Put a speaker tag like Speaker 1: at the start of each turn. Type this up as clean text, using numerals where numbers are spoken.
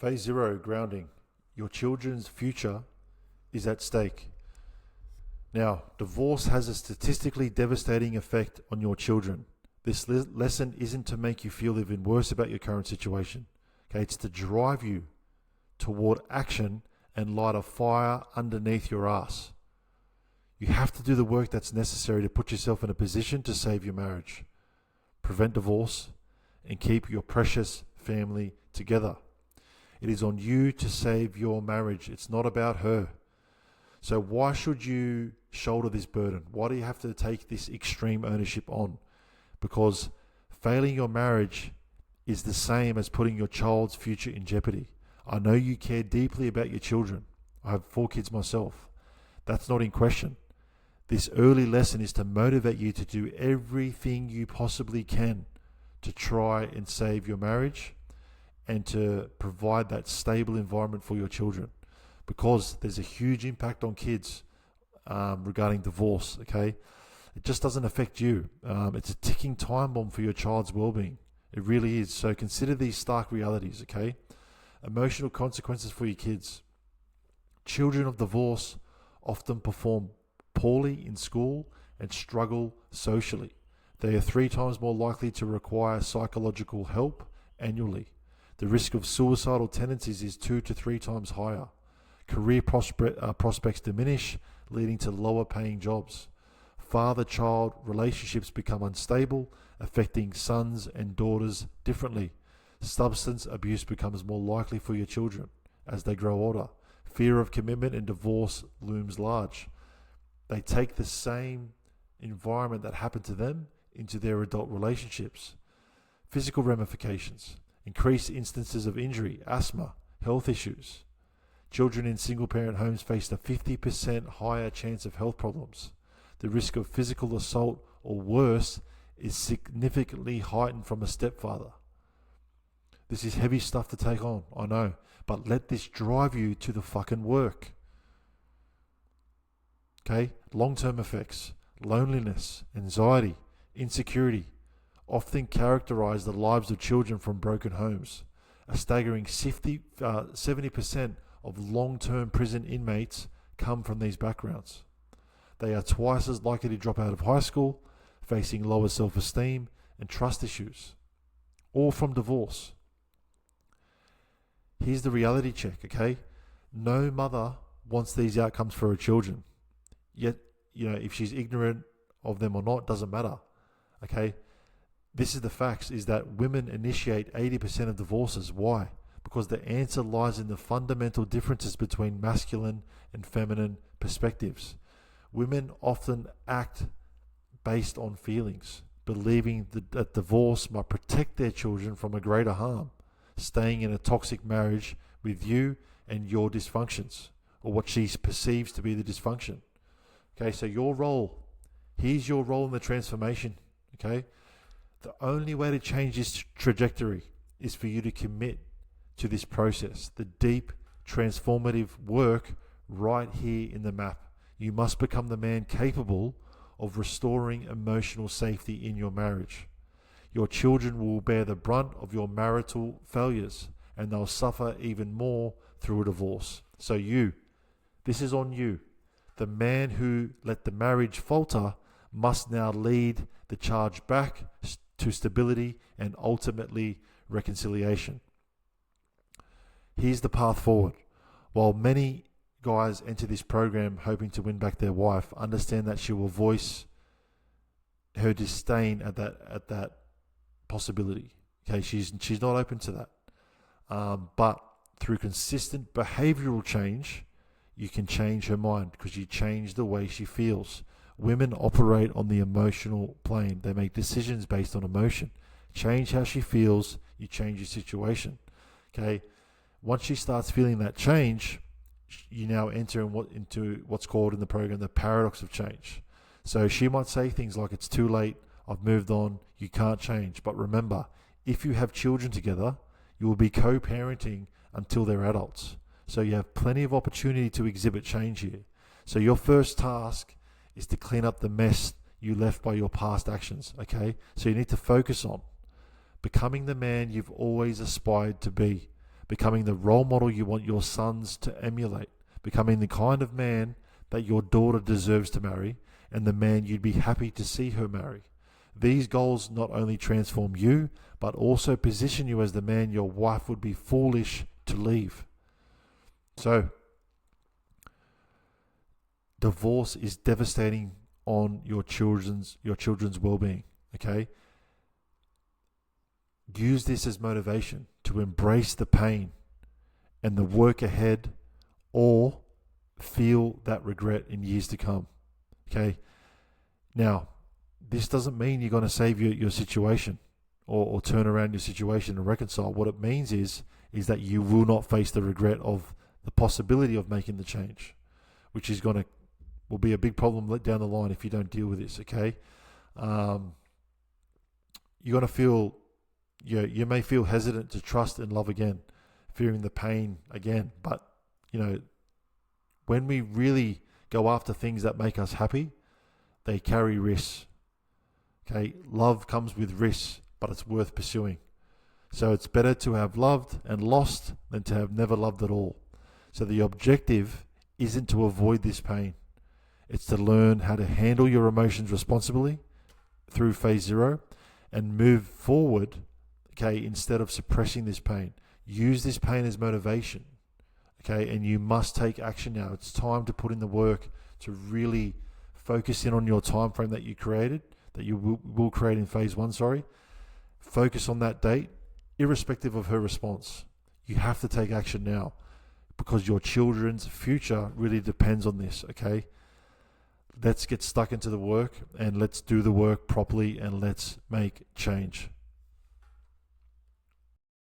Speaker 1: Phase 0, grounding. Your children's future is at stake. Now, divorce has a statistically devastating effect on your children. This lesson isn't to make you feel even worse about your current situation. Okay, it's to drive you toward action and light a fire underneath your ass. You have to do the work that's necessary to put yourself in a position to save your marriage, prevent divorce, and keep your precious family together. It is on you to save your marriage. It's not about her. So why should you shoulder this burden? Why do you have to take this extreme ownership on? Because failing your marriage is the same as putting your child's future in jeopardy. I know you care deeply about your children. I have 4 kids myself. That's not in question. This early lesson is to motivate you to do everything you possibly can to try and save your marriage and to provide that stable environment for your children, because there's a huge impact on kids regarding divorce, okay? It just doesn't affect you. It's a ticking time bomb for your child's well-being. It really is. So consider these stark realities, okay? Emotional consequences for your kids. Children of divorce often perform poorly in school and struggle socially. They are 3 times more likely to require psychological help annually. The risk of suicidal tendencies is 2 to 3 times higher. Career prospects diminish, leading to lower paying jobs. Father-child relationships become unstable, affecting sons and daughters differently. Substance abuse becomes more likely for your children as they grow older. Fear of commitment and divorce looms large. They take the same environment that happened to them into their adult relationships. Physical ramifications. Increased instances of injury, asthma, health issues. Children in single-parent homes face a 50% higher chance of health problems. The risk of physical assault or worse is significantly heightened from a stepfather. This is heavy stuff to take on, I know, but let this drive you to the fucking work. Okay? Long-term effects, loneliness, anxiety, insecurity often characterize the lives of children from broken homes. A staggering 70% of long-term prison inmates come from these backgrounds. They are twice as likely to drop out of high school, facing lower self-esteem and trust issues, all from divorce. Here's the reality check, okay? No mother wants these outcomes for her children. Yet, if she's ignorant of them or not, doesn't matter, okay? This is the facts, is that women initiate 80% of divorces. Why? Because the answer lies in the fundamental differences between masculine and feminine perspectives. Women often act based on feelings, believing that divorce might protect their children from a greater harm, staying in a toxic marriage with you and your dysfunctions, or what she perceives to be the dysfunction. Okay, so here's your role in the transformation, okay? The only way to change this trajectory is for you to commit to this process, the deep, transformative work right here in the map. You must become the man capable of restoring emotional safety in your marriage. Your children will bear the brunt of your marital failures, and they'll suffer even more through a divorce. So this is on you. The man who let the marriage falter must now lead the charge back to stability and ultimately reconciliation. Here's the path forward. While many guys enter this program hoping to win back their wife, understand that she will voice her disdain at that possibility. Okay, she's not open to that. But through consistent behavioral change, you can change her mind, because you change the way she feels. Women operate on the emotional plane. They make decisions based on emotion. Change how she feels, you change your situation. Okay? Once she starts feeling that change, you now enter into what's called in the program the paradox of change. So she might say things like, it's too late, I've moved on, you can't change. But remember, if you have children together, you will be co-parenting until they're adults. So you have plenty of opportunity to exhibit change here. So your first task is to clean up the mess you left by your past actions, okay? So you need to focus on becoming the man you've always aspired to be, becoming the role model you want your sons to emulate, becoming the kind of man that your daughter deserves to marry and the man you'd be happy to see her marry. These goals not only transform you, but also position you as the man your wife would be foolish to leave. So, divorce is devastating on your children's well-being, okay? Use this as motivation to embrace the pain and the work ahead, or feel that regret in years to come, okay? Now, this doesn't mean you're going to save your situation or turn around your situation and reconcile. What it means is that you will not face the regret of the possibility of making the change, which will be a big problem down the line if you don't deal with this, okay? You're going to feel, you may feel hesitant to trust and love again, fearing the pain again. But, when we really go after things that make us happy, they carry risks. Okay, love comes with risks, but it's worth pursuing. So it's better to have loved and lost than to have never loved at all. So the objective isn't to avoid this pain. It's to learn how to handle your emotions responsibly through phase 0 and move forward, okay, instead of suppressing this pain. Use this pain as motivation, okay, and you must take action now. It's time to put in the work to really focus in on your time frame that you created, that you will create in phase 1, Focus on that date, irrespective of her response. You have to take action now because your children's future really depends on this, okay? Let's get stuck into the work and let's do the work properly and let's make change.